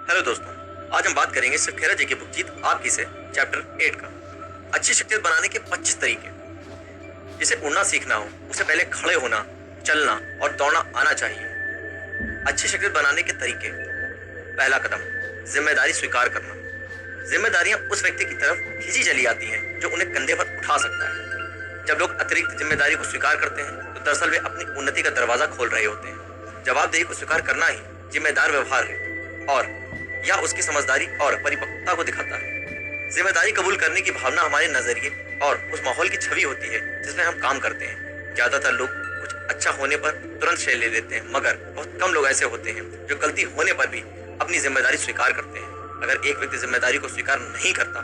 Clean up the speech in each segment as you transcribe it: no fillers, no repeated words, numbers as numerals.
Hello दोस्तों, आज हम बात करेंगे शिव खेरा जी की बुक जीत आपकी से चैप्टर 8 का अच्छी शख्सियत बनाने के 25 तरीके। जिसे उड़ना सीखना हो उसे पहले खड़े होना, चलना और दौड़ना आना चाहिए। अच्छी शख्सियत बनाने के तरीके। पहला कदम, जिम्मेदारी स्वीकार करना। जिम्मेदारियां उस व्यक्ति की तरफ खींची चली आती हैं जो उन्हें कंधे पर उठा सकता है। जब लोग अतिरिक्त जिम्मेदारी को स्वीकार करते हैं तो दरअसल वे अपनी उन्नति का दरवाजा खोल रहे होते हैं। जवाबदेही को स्वीकार करना ही जिम्मेदार व्यवहार है और या उसकी समझदारी और परिपक्वता को दिखाता है। जिम्मेदारी कबूल करने की भावना हमारे नजरिए और उस माहौल की छवि होती है जिसमें हम काम करते हैं। ज्यादातर लोग कुछ अच्छा होने पर तुरंत श्रेय ले लेते हैं, मगर बहुत कम लोग ऐसे होते हैं जो गलती होने पर भी अपनी जिम्मेदारी स्वीकार करते हैं। अगर एक व्यक्ति जिम्मेदारी को स्वीकार नहीं करता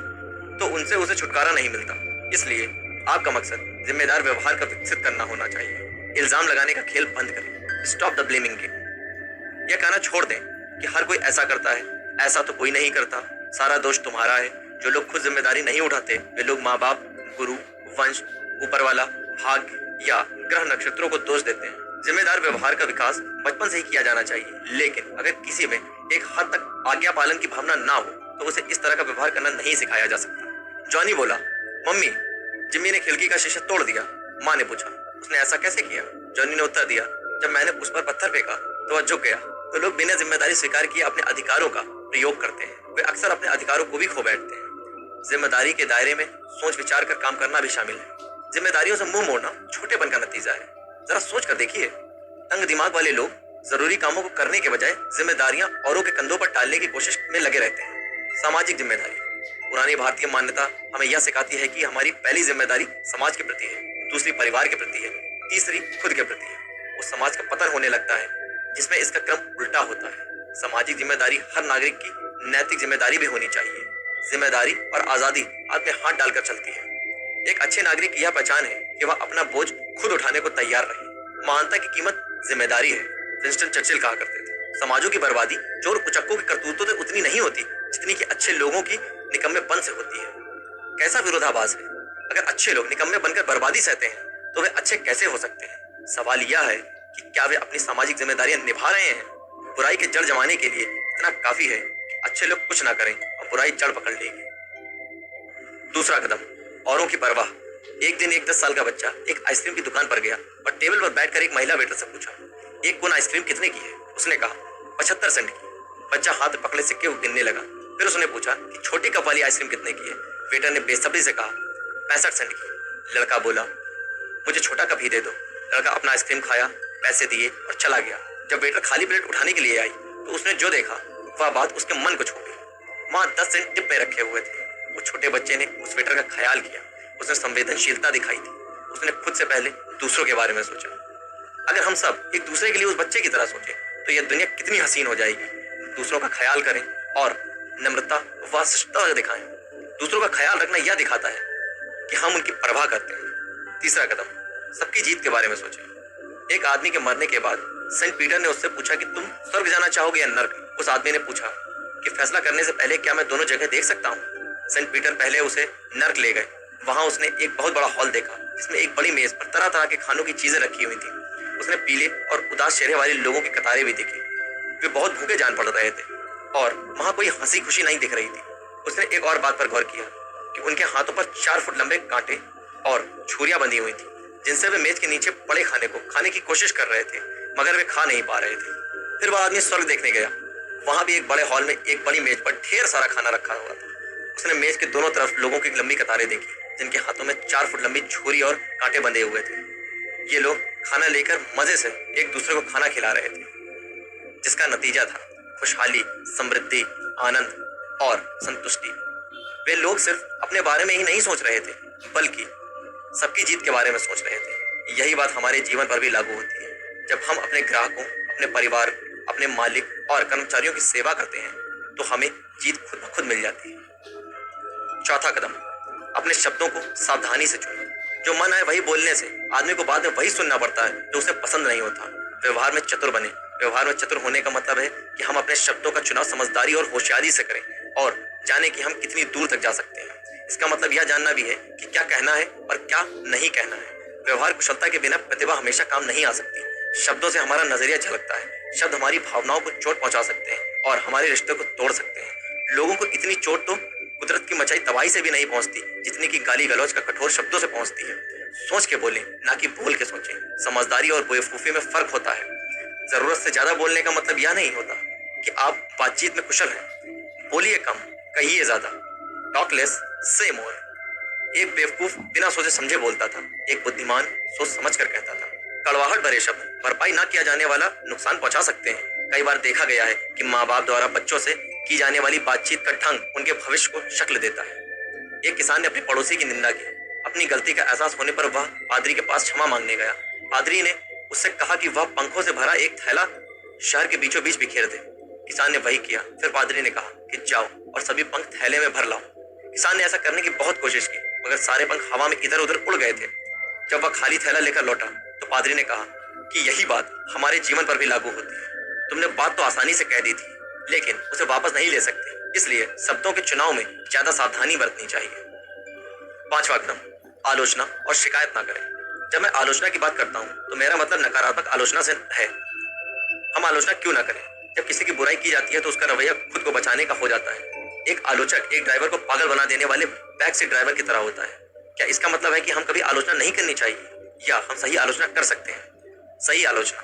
तो उनसे उसे छुटकारा नहीं मिलता। इसलिए आपका मकसद जिम्मेदार व्यवहार का विकसित करना होना चाहिए। इल्जाम लगाने का खेल बंद करें। Stop the blaming game. यह कहना छोड़ दें कि हर कोई ऐसा करता है, ऐसा तो कोई नहीं करता, सारा दोष तुम्हारा है। जो लोग खुद जिम्मेदारी नहीं उठाते वे लोग माँ बाप, गुरु, वंश, ऊपर वाला, भाग्य या ग्रह नक्षत्रों को दोष देते हैं। जिम्मेदार व्यवहार का विकास बचपन से ही किया जाना चाहिए, लेकिन अगर किसी में एक हद तक आज्ञा पालन की भावना ना हो तो उसे इस तरह का व्यवहार करना नहीं सिखाया जा सकता। जॉनी बोला, मम्मी, जिम्मी ने खिड़की का शीशा तोड़ दिया। माँ ने पूछा, उसने ऐसा कैसे किया? जॉनी ने उत्तर दिया, जब मैंने उस पर पत्थर फेंका तो वह झुक गया। तो लोग बिना जिम्मेदारी स्वीकार किए अपने अधिकारों का प्रयोग करते हैं। वे अक्सर अपने अधिकारों को भी खो बैठते हैं। जिम्मेदारी के दायरे में सोच विचार कर काम करना भी शामिल है। जिम्मेदारियों से मुंह मोड़ना छोटेपन का नतीजा है। जरा सोच कर देखिए, तंग दिमाग वाले लोग जरूरी कामों को करने के बजाय जिम्मेदारियां औरों के कंधों पर टालने की कोशिश में लगे रहते हैं। सामाजिक जिम्मेदारी। पुरानी भारतीय मान्यता हमें यह सिखाती है कि हमारी पहली जिम्मेदारी समाज के प्रति है, दूसरी परिवार के प्रति है, तीसरी खुद के प्रति है। उस समाज का पतन होने लगता है जिसमें इसका क्रम उल्टा होता है। सामाजिक जिम्मेदारी हर नागरिक की नैतिक जिम्मेदारी भी होनी चाहिए। जिम्मेदारी और आजादी हाथ में हाथ डालकर चलती है। एक अच्छे नागरिक की यह पहचान है कि वह अपना बोझ खुद उठाने को तैयार रहे। महानता की कीमत जिम्मेदारी है। विंस्टन चर्चिल कहा करते थे, समाजों की बर्बादी चोर उचक्कों की करतूतों से उतनी नहीं होती जितनी कि अच्छे लोगों की निकम्मेपन से होती है। कैसा विरोधाभास है! अगर अच्छे लोग निकम्मे बनकर बर्बादी सहते हैं तो वे अच्छे कैसे हो सकते हैं? सवाल यह है कि क्या वे अपनी सामाजिक जिम्मेदारियां निभा रहे हैं? बुराई के जड़ जमाने के लिए इतना काफी है कि अच्छे लोग कुछ ना करें और बुराई जड़ पकड़ लेगी। दूसरा कदम, औरों की परवाह। एक दिन एक 10 साल का बच्चा एक आइसक्रीम की दुकान पर गया और टेबल पर बैठकर एक महिला वेटर से पूछा, एक कोन आइसक्रीम कितने की है? उसने कहा, 75 सेंट की। बच्चा हाथ में पकड़े सिक्के को गिनने लगा। फिर उसने पूछा कि छोटी कप वाली आइसक्रीम कितने की है? वेटर ने बेसब्री से कहा, 65 सेंट की। लड़का बोला, मुझे छोटा कप ही दे दो। लड़का अपना आइसक्रीम खाया, पैसे दिए और चला गया। जब वेटर खाली प्लेट उठाने के लिए आई तो उसने जो देखा वह बात उसके मन को छू गई। वहां 10 सेंट टिप में रखे हुए थे। उस छोटे बच्चे ने उस वेटर का ख्याल किया। उसने संवेदनशीलता दिखाई थी। उसने खुद से पहले दूसरों के बारे में सोचा। अगर हम सब एक दूसरे के लिए उस बच्चे की तरह सोचें तो यह दुनिया कितनी हसीन हो जाएगी। दूसरों का ख्याल करें और नम्रता व शिष्टता दिखाएं। दूसरों का ख्याल रखना यह दिखाता है कि हम उनकी परवाह करते हैं। तीसरा कदम, सबकी जीत के बारे में सोचें। एक आदमी के मरने के बाद सेंट पीटर ने उससे पूछा कि तुम स्वर्ग जाना चाहोगे या नर्क? उस आदमी ने पूछा कि फैसला करने से पहले क्या मैं दोनों जगह देख सकता हूँ? सेंट पीटर पहले उसे नर्क ले गए। वहां उसने एक बहुत बड़ा हॉल देखा जिसमें एक बड़ी मेज पर तरह तरह के खानों की चीजें रखी हुई थी। उसने पीले और उदास चेहरे वाले लोगों की कतारें भी देखी। वे बहुत भूखे जान पड़ रहे थे और वहां कोई हंसी खुशी नहीं दिख रही थी। उसने एक और बात पर गौर किया कि उनके हाथों पर 4 फुट लंबे कांटे और छुरियां बंधी हुई थी जिनसे वे मेज के नीचे पड़े खाने को खाने की कोशिश कर रहे थे, मगर वे खा नहीं पा रहे थे। फिर वह आदमी स्वर्ग देखने गया। वहां भी एक बड़े हॉल में एक बड़ी मेज पर ढेर सारा खाना रखा हुआ था। उसने मेज के दोनों तरफ लोगों की लंबी कतारें देखी जिनके हाथों में 4 फुट लंबी छुरी और कांटे बंधे हुए थे। ये लोग खाना लेकर मजे से एक दूसरे को खाना खिला रहे थे, जिसका नतीजा था खुशहाली, समृद्धि, आनंद और संतुष्टि। वे लोग सिर्फ अपने बारे में ही नहीं सोच रहे थे बल्कि सबकी जीत के बारे में सोच रहे थे। यही बात हमारे जीवन पर भी लागू होती है। जब हम अपने ग्राहकों, अपने परिवार, अपने मालिक और कर्मचारियों की सेवा करते हैं तो हमें जीत खुद ब खुद मिल जाती है। चौथा कदम, अपने शब्दों को सावधानी से चुनें। जो मन आए वही बोलने से आदमी को बाद में वही सुनना पड़ता है जो उसे पसंद नहीं होता। व्यवहार में चतुर बने। व्यवहार में चतुर होने का मतलब है कि हम अपने शब्दों का चुनाव समझदारी और होशियारी से करें और जाने कि हम कितनी दूर तक जा सकते हैं। इसका मतलब यह जानना भी है कि क्या कहना है और क्या नहीं कहना है। व्यवहार कुशलता के बिना प्रतिभा हमेशा काम नहीं आ सकती। शब्दों से हमारा नजरिया झलकता है। शब्द हमारी भावनाओं को चोट पहुंचा सकते हैं और हमारे रिश्ते को तोड़ सकते हैं। लोगों को इतनी चोट तो कुदरत की मचाई तबाही से भी नहीं पहुंचती जितनी कि गाली गलौज का कठोर शब्दों से पहुंचती है। सोच के बोलें, ना कि बोल के सोचें। समझदारी और बेवकूफी में फर्क होता है। जरूरत से ज्यादा बोलने का मतलब यह नहीं होता कि आप बातचीत में कुशल हैं। बोलिए कम, कहिए ज्यादा। टॉक लेस, से मोर। एक बेवकूफ बिना सोचे समझे बोलता था, एक बुद्धिमान सोच समझ कर कहता था। कड़वाहट भरे शब्द भरपाई ना किया जाने वाला नुकसान पहुंचा सकते हैं। कई बार देखा गया है कि माँ बाप द्वारा बच्चों से की जाने वाली बातचीत का ढंग उनके भविष्य को शक्ल देता है। एक किसान ने अपने पड़ोसी की निंदा की। अपनी गलती का एहसास होने पर वह पादरी के पास क्षमा मांगने गया। पादरी ने उससे कहा कि वह पंखों से भरा एक थैला शहर के बीचों बीच बिखेर दे। किसान ने वही किया। फिर पादरी ने कहा कि जाओ और सभी पंख थैले में भर लाओ। किसान ने ऐसा करने की बहुत कोशिश की, मगर सारे पंख हवा में इधर उधर उड़ गए थे। जब वह खाली थैला लेकर लौटा तो पादरी ने कहा कि यही बात हमारे जीवन पर भी लागू होती है। तुमने बात तो आसानी से कह दी थी, लेकिन उसे वापस नहीं ले सकते। इसलिए शब्दों के चुनाव में ज्यादा सावधानी बरतनी चाहिए। 5वां क्रम, आलोचना और शिकायत ना करें। जब मैं आलोचना की बात करता हूँ तो मेरा मतलब नकारात्मक आलोचना से है। हम आलोचना क्यों ना करें? जब किसी की बुराई की जाती है तो उसका रवैया खुद को बचाने का हो जाता है। एक आलोचक एक ड्राइवर को पागल बना देने वाले बैक सीट ड्राइवर की तरह होता है। क्या इसका मतलब है कि हम कभी आलोचना नहीं करनी चाहिए, या हम सही आलोचना कर सकते हैं? सही आलोचना,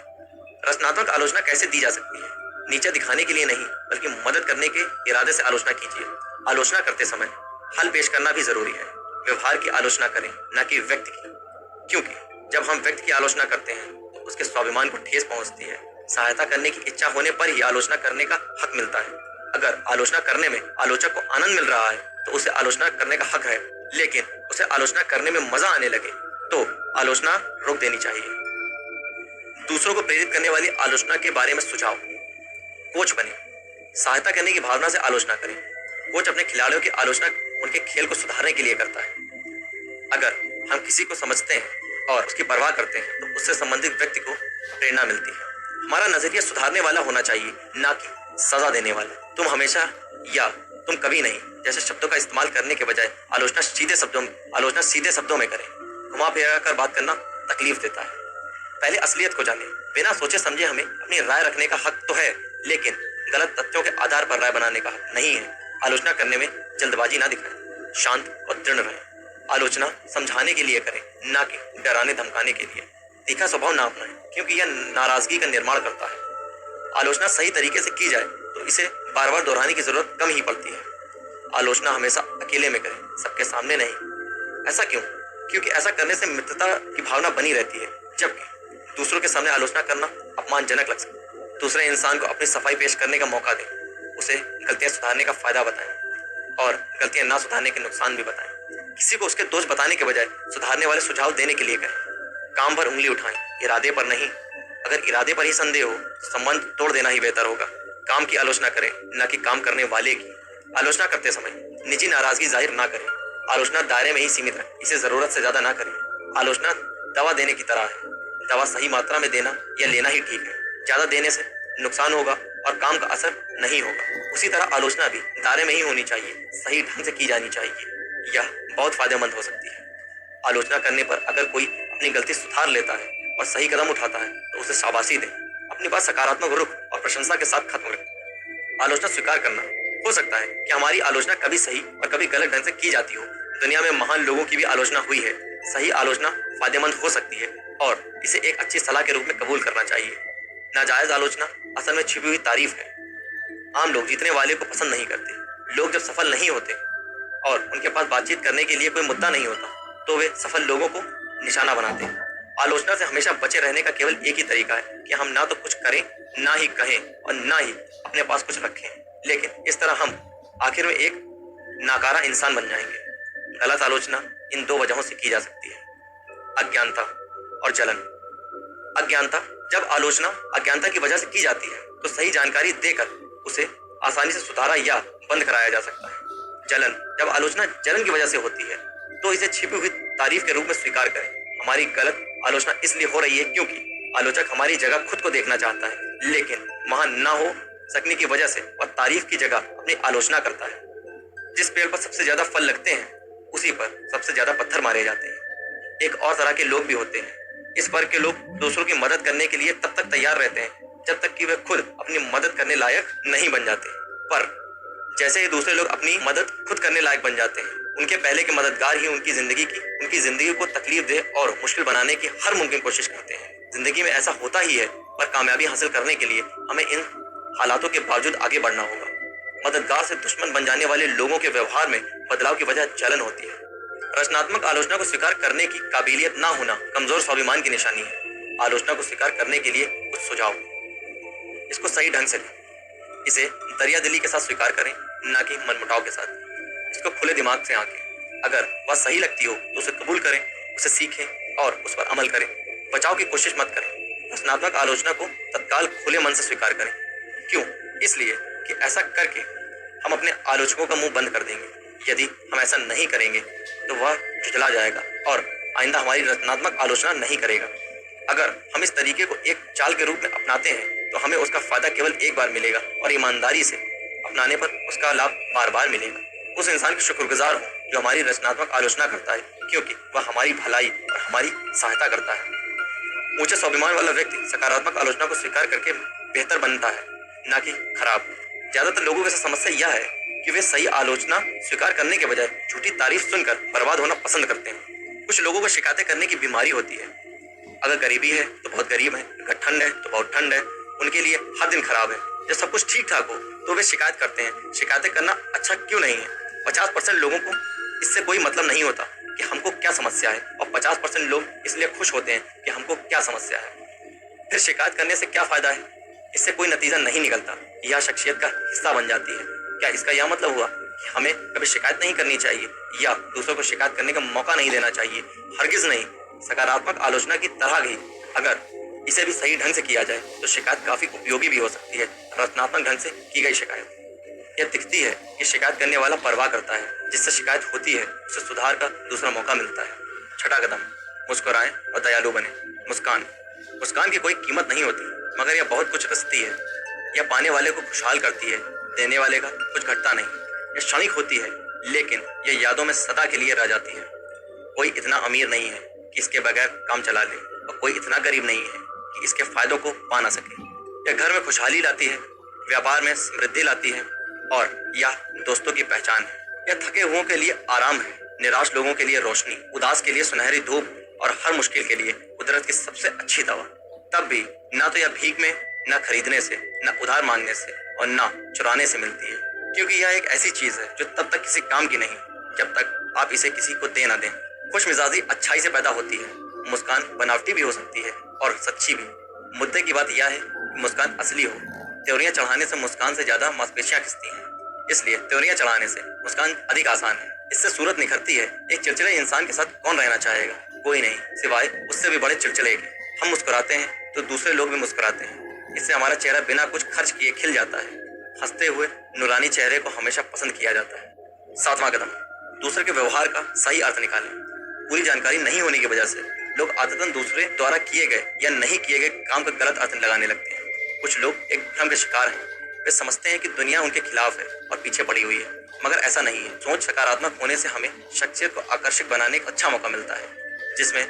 रचनात्मक आलोचना कैसे दी जा सकती है? नीचे दिखाने के लिए नहीं, बल्कि मदद करने के इरादे से आलोचना कीजिए। आलोचना करते समय हल पेश करना भी जरूरी है। व्यवहार की आलोचना करें, न कि व्यक्ति की, क्योंकि जब हम व्यक्ति की आलोचना करते हैं तो उसके स्वाभिमान को ठेस पहुंचती है। सहायता करने की इच्छा होने पर ही आलोचना करने का हक मिलता है। अगर आलोचना करने में आलोचक को आनंद मिल रहा है तो उसे आलोचना करने का हक है, लेकिन उसे आलोचना करने में मजा आने लगे तो आलोचना रोक देनी चाहिए। दूसरों को प्रेरित करने वाली आलोचना के बारे में सुझाव। कोच बने, सहायता करने की भावना से आलोचना करें। कोच अपने खिलाड़ियों की आलोचना उनके खेल को सुधारने के लिए करता है। अगर हम किसी को समझते हैं और उसकी परवाह करते हैं तो उससे संबंधित व्यक्ति को प्रेरणा मिलती है। हमारा नजरिया सुधारने वाला होना चाहिए, ना कि सजा देने वाला। तुम हमेशा या तुम कभी नहीं जैसे शब्दों का इस्तेमाल करने के बजाय आलोचना सीधे शब्दों में करें। घुमा फिरा कर बात करना तकलीफ देता है। पहले असलियत को जाने। बिना सोचे समझे हमें अपनी राय रखने का हक तो है, लेकिन गलत तथ्यों के आधार पर राय बनाने का हक नहीं है। आलोचना करने में जल्दबाजी ना दिखाएं, शांत और दृढ़ रहें। आलोचना समझाने के लिए करें, ना कि डराने धमकाने के लिए। तीखा स्वभाव ना अपनाएं, क्योंकि यह नाराजगी का निर्माण करता है। आलोचना सही तरीके से की जाए तो इसे बार बार दोहराने की जरूरत कम ही पड़ती है। आलोचना हमेशा अकेले में करें, सबके सामने नहीं। ऐसा क्यों? क्योंकि ऐसा करने से मित्रता की भावना बनी रहती है, जबकि दूसरों के सामने आलोचना करना अपमानजनक लग सकता है। दूसरे इंसान को अपनी सफाई पेश करने का मौका दें, उसे गलतियां सुधारने का फायदा बताएं और गलतियां ना सुधारने के नुकसान भी बताएं। किसी को उसके दोष बताने के बजाय सुधारने वाले सुझाव देने के लिए कहें। काम पर उंगली उठाएं, इरादे पर नहीं। अगर इरादे पर ही संदेह हो तो संबंध तोड़ देना ही बेहतर होगा। काम की आलोचना करें, न कि काम करने वाले की। आलोचना करते समय निजी नाराजगी जाहिर ना करें। आलोचना दायरे में ही सीमित रखें, इसे जरूरत से ज्यादा ना करें। आलोचना दवा देने की तरह है। दवा सही मात्रा में देना या लेना ही ठीक है। ज्यादा देने से नुकसान होगा और काम का असर नहीं होगा। उसी तरह आलोचना भी दायरे में ही होनी चाहिए, सही ढंग से की जानी चाहिए। यह बहुत फायदेमंद हो सकती है। आलोचना करने पर अगर कोई अपनी गलती सुधार लेता है और सही कदम उठाता है तो उसे शाबाशी दें। अपनी बात सकारात्मक रुख और प्रशंसा के साथ खत्म करें। आलोचना स्वीकार करना। हो सकता है कि हमारी आलोचना कभी सही और कभी गलत ढंग से की जाती हो। दुनिया में महान लोगों की भी आलोचना हुई है। सही आलोचना फायदेमंद हो सकती है और इसे एक अच्छी सलाह के रूप में कबूल करना चाहिए। नाजायज आलोचना असल में छिपी हुई तारीफ है। आम लोग जीतने वाले को पसंद नहीं करते। लोग जब सफल नहीं होते और उनके पास बातचीत करने के लिए कोई मुद्दा नहीं होता तो वे सफल लोगों को निशाना बनाते हैं। आलोचना से हमेशा बचे रहने का केवल एक ही तरीका है कि हम ना तो कुछ करें, ना ही कहें और ना ही अपने पास कुछ रखें। लेकिन इस तरह हम आखिर में एक नाकारा इंसान बन जाएंगे। गलत आलोचना इन दो वजहों से की जा सकती है, अज्ञानता और जलन। अज्ञानता, जब आलोचना अज्ञानता की वजह से की जाती है तो सही जानकारी देकर उसे आसानी से सुधारा या बंद कराया जा सकता है। जलन, जब आलोचना जलन की वजह से होती है तो इसे छिपी हुई तारीफ के रूप में स्वीकार करें। हमारी गलत आलोचना इसलिए हो रही है क्योंकि आलोचक हमारी जगह खुद को देखना चाहता है, लेकिन महान ना हो सकने की वजह से वह तारीफ की जगह अपनी आलोचना करता है। जिस पेड़ पर सबसे ज्यादा फल लगते हैं उसी पर सबसे ज्यादा पत्थर मारे जाते हैं। एक और तरह के लोग भी होते हैं। इस वर्ग के लोग दूसरों की मदद करने के लिए तब तक तैयार रहते हैं जब तक कि वे खुद अपनी मदद करने लायक नहीं बन जाते। पर जैसे ही दूसरे लोग अपनी मदद खुद करने लायक बन जाते हैं, उनके पहले के मददगार ही उनकी जिंदगी को तकलीफ दे और मुश्किल बनाने की हर मुमकिन कोशिश करते हैं। जिंदगी में ऐसा होता ही है, पर कामयाबी हासिल करने के लिए हमें इन हालातों के बावजूद आगे बढ़ना होगा। मददगार से दुश्मन बन जाने वाले लोगों के व्यवहार में बदलाव की वजह जलन होती है। रचनात्मक आलोचना को स्वीकार करने की काबिलियत ना होना कमजोर स्वाभिमान की निशानी है। आलोचना को स्वीकार करने के लिए कुछ सुझाव। इसको सही ढंग से लें। इसे दरिया दिली के साथ स्वीकार करें, ना कि मनमुटाव के साथ। इसको खुले दिमाग से आंकें। अगर वह सही लगती हो तो उसे कबूल करें, उसे सीखें और उस पर अमल करें। बचाव की कोशिश मत करें। रचनात्मक आलोचना को तत्काल खुले मन से स्वीकार करें। क्यों? इसलिए कि ऐसा करके हम अपने आलोचकों का मुंह बंद कर देंगे। यदि हम ऐसा नहीं करेंगे तो वह झुठला जाएगा और आइंदा हमारी रचनात्मक आलोचना नहीं करेगा। अगर हम इस तरीके को एक चाल के रूप में अपनाते हैं तो हमें उसका फायदा केवल एक बार मिलेगा और ईमानदारी से अपनाने पर उसका लाभ बार बार मिलेगा। उस इंसान के शुक्रगुजार हो जो हमारी रचनात्मक आलोचना करता है, क्योंकि वह हमारी भलाई और हमारी सहायता करता है। ऊंचे स्वाभिमान वाला व्यक्ति सकारात्मक आलोचना को स्वीकार करके बेहतर बनता है, ना कि खराब। ज्यादातर लोगों की समस्या यह है कि वे सही आलोचना स्वीकार करने के बजाय झूठी तारीफ सुनकर बर्बाद होना पसंद करते हैं। कुछ लोगों को शिकायतें करने की बीमारी होती है। अगर गरीबी है तो बहुत गरीब है, अगर ठंड है तो बहुत ठंड है। उनके लिए हर दिन खराब है। जब सब कुछ ठीक ठाक हो तो वे शिकायत करते हैं। शिकायतें करना अच्छा क्यों नहीं है? 50% लोगों को इससे कोई मतलब नहीं होता कि हमको क्या समस्या है, और 50% लोग इसलिए खुश होते हैं कि हमको क्या समस्या है। फिर शिकायत करने से क्या फायदा है? इससे कोई नतीजा नहीं निकलता। यह शख्सियत का हिस्सा बन जाती है। क्या इसका यह मतलब हुआ कि हमें कभी शिकायत नहीं करनी चाहिए या दूसरों को शिकायत करने का मौका नहीं देना चाहिए? हरगिज नहीं। सकारात्मक आलोचना की तरह ही अगर इसे भी सही ढंग से किया जाए तो शिकायत काफी उपयोगी भी हो सकती है। रचनात्मक ढंग से की गई शिकायत यह दिखती है कि शिकायत करने वाला परवाह करता है। जिससे शिकायत होती है उसे सुधार का दूसरा मौका मिलता है। छठा कदम, मुस्कुराएं और दयालु बने। मुस्कान की कोई कीमत नहीं होती, मगर यह बहुत कुछ रचती है। यह पाने वाले को खुशहाल करती है, देने वाले का कुछ घटता नहीं। यह क्षणिक होती है, लेकिन यह यादों में सदा के लिए रह जाती है। कोई इतना अमीर नहीं है कि इसके बगैर काम चला ले, और कोई इतना गरीब नहीं है कि इसके फायदों को पा ना सके। यह घर में खुशहाली लाती है, व्यापार में समृद्धि लाती है, और यह दोस्तों की पहचान है। यह थके हुओं के लिए आराम है, निराश लोगों के लिए रोशनी, उदास के लिए सुनहरी धूप, और हर मुश्किल के लिए कुदरत की सबसे अच्छी दवा। तब भी ना तो यह भीख में, न खरीदने से, न उधार मांगने से, और न चुराने से मिलती है। क्योंकि यह एक ऐसी चीज है जो तब तक किसी काम की नहीं जब तक आप इसे किसी को दे ना दें। खुश मिजाजी अच्छाई से पैदा होती है। मुस्कान बनावटी भी हो सकती है और सच्ची भी। मुद्दे की बात यह है कि मुस्कान असली हो। त्योरियां चढ़ाने से मुस्कान से ज्यादा मांसपेशियां खिंचती हैं, इसलिए त्योरियां चढ़ाने से मुस्कान अधिक आसान है। इससे सूरत निखरती है। एक चिड़चिड़े इंसान के साथ कौन रहना चाहेगा? कोई नहीं, सिवाय उससे भी बड़े चिड़चिड़े के। हम मुस्कुराते हैं तो दूसरे लोग भी मुस्कुराते हैं। इससे हमारा चेहरा बिना कुछ खर्च किए खिल जाता है। हंसते हुए नूरानी चेहरे को हमेशा पसंद किया जाता है। सातवां कदम, दूसरे के व्यवहार का सही अर्थ निकालें। पूरी जानकारी नहीं होने की वजह से लोग आदतन दूसरे द्वारा किए गए या नहीं किए गए काम का गलत अर्थ लगाने लगते हैं। कुछ लोग एक भ्रम के शिकार हैं। वे समझते हैं कि दुनिया उनके खिलाफ है और पीछे पड़ी हुई है, मगर ऐसा नहीं है। सोच सकारात्मक होने से हमें शख्सियत को आकर्षक बनाने का अच्छा मौका मिलता है, जिसमें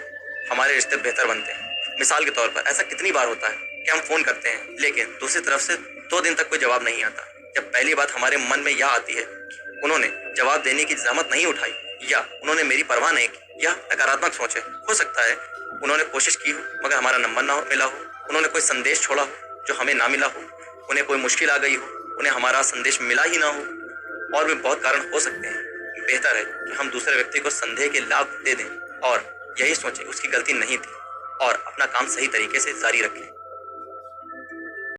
हमारे रिश्ते बेहतर बनते हैं। मिसाल के तौर पर ऐसा कितनी बार होता है कि हम फोन करते हैं, लेकिन दूसरी तरफ से 2 दिन तक कोई जवाब नहीं आता। जब पहली बात हमारे मन में यह आती है कि उन्होंने जवाब देने की जहमत नहीं उठाई, या उन्होंने मेरी परवाह नहीं की, यह नकारात्मक सोच है। हो सकता है उन्होंने कोशिश की हो मगर हमारा नंबर ना मिला हो, उन्होंने कोई संदेश छोड़ा हो जो हमें ना मिला हो, उन्हें कोई मुश्किल आ गई हो, उन्हें हमारा संदेश मिला ही ना हो, और भी बहुत कारण हो सकते हैं। बेहतर है कि हम दूसरे व्यक्ति को संदेह के लाभ दे दें और यही सोचें उसकी गलती नहीं थी, और अपना काम सही तरीके से जारी रखें।